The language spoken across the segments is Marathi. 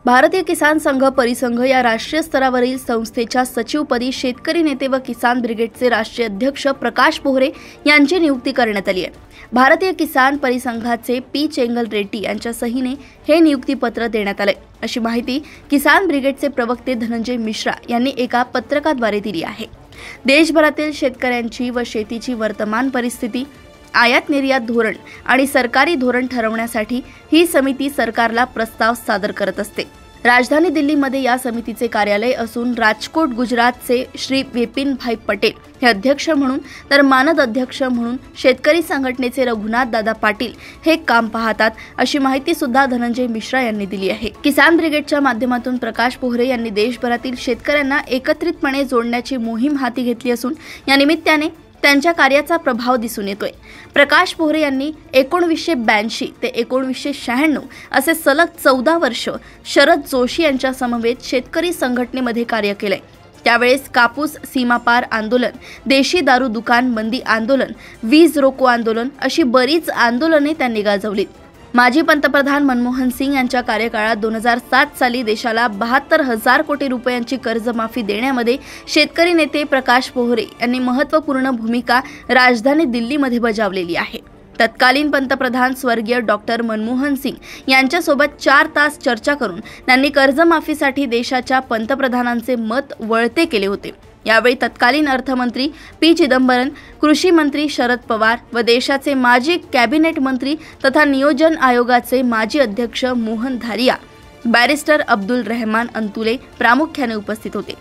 भारतीय किसान संघ परिसंघ या राष्ट्रीय स्तरावरील संस्थेच्या सचिवपदी शेतकरी नेते व किसान ब्रिगेडचे राष्ट्रीय अध्यक्ष प्रकाश पोहरे यांची नियुक्ती करण्यात आली आहे। भारतीय किसान परिसंघाचे पी चेंगल रेड्डी यांच्या सहीने हे नियुक्तीपत्र देण्यात आले, अशी माहिती किसान ब्रिगेडचे प्रवक्ते धनंजय मिश्रा यांनी एका पत्रकाद्वारे दिली आहे। देशभरातील शेतकऱ्यांची व शेतीची वर्तमान परिस्थिती, आयात निर्यात धोरण आणि सरकारी धोरण ठरवण्यासाठी ही समिती सरकारला प्रस्ताव सादर करत असते। राजधानी दिल्लीमध्ये या समितीचे कार्यालय असून राजकोट गुजरातचे श्री विपिन भाई पटेल हे अध्यक्ष म्हणून तर मानद अध्यक्ष म्हणून शेतकरी संघटनेचे रघुनाथ दादा पाटील हे काम पाहतात, अशी माहिती सुद्धा धनंजय मिश्रा यांनी दिली आहे। किसान ब्रिगेडच्या माध्यमातून प्रकाश पोहरे यांनी देशभरातील शेतकऱ्यांना एकत्रितपणे जोडण्याची मोहीम हाती घेतली असून या निमित्ताने त्यांच्या कार्याचा प्रभाव दिसून येतोय। प्रकाश पोहरे यांनी 1982 ते 1996 असे सलग 14 वर्ष शरद जोशी यांच्या समवेत शेतकरी संघटनेमध्ये कार्य केले। त्यावेळेस कापूस सीमापार आंदोलन, देशी दारू दुकान बंदी आंदोलन, वीज रोको आंदोलन अशी बरीच आंदोलने त्यांनी गाजवलीत। माजी पंतप्रधान मनमोहन सिंग यांच्या कार्यकाळात 2007 साली देशाला 72,000 कोटी रुपयांची कर्जमाफी देण्यामध्ये शेतकरी नेते प्रकाश पोहरे यांनी महत्त्वपूर्ण भूमिका राजधानी दिल्लीमध्ये बजावलेली आहे। तत्कालीन पंतप्रधान स्वर्गीय डॉक्टर मनमोहन सिंग यांच्यासोबत 4 तास चर्चा करून त्यांनी कर्जमाफीसाठी देशाच्या पंतप्रधानांचे मत वळते केले होते। यावेळी तत्कालीन अर्थमंत्री पी चिदंबरम, कृषी मंत्री शरद पवार व देशाचे माजी कॅबिनेट मंत्री तथा नियोजन आयोगाचे माजी अध्यक्ष मोहन धारिया, बॅरिस्टर अब्दुल रहमान अंतुले प्रामुख्याने उपस्थित होते।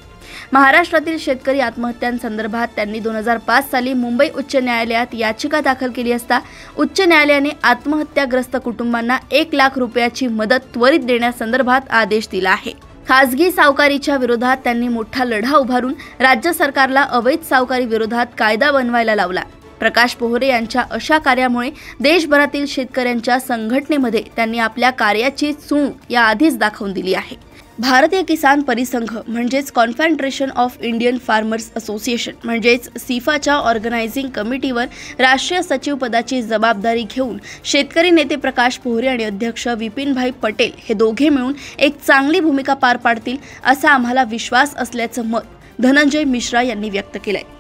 महाराष्ट्रातील शेतकरी आत्महत्यांसंदर्भात त्यांनी 2005 साली मुंबई उच्च न्यायालयात याचिका दाखल केली असता उच्च न्यायालयाने आत्महत्याग्रस्त कुटुंबांना 1 लाख रुपयाची मदत त्वरित देण्यासंदर्भात आदेश दिला आहे। खासगी सावकारीच्या विरोधात त्यांनी मोठा लढा उभारून राज्य सरकारला अवैध सावकारी विरोधात कायदा बनवायला लावला। प्रकाश पोहरे यांच्या अशा कार्यामुळे देशभरातील शेतकऱ्यांच्या संघटनेमध्ये त्यांनी आपल्या कार्याची चूण याआधीच दाखवून दिली आहे। भारतीय किसान परिसंघ म्हणजेच confederation of Indian farmers association म्हणजेच सिफाच्या ऑर्गनायझिंग कमिटीवर राष्ट्रीय सचिव पदाची जबाबदारी घेऊन शेतकरी नेते प्रकाश पोहरे आणि अध्यक्ष विपिनभाई पटेल हे दोघे मिळून एक चांगली भूमिका पार पाडतील असा आम्हाला विश्वास असल्याचं मत धनंजय मिश्रा यांनी व्यक्त केलंय।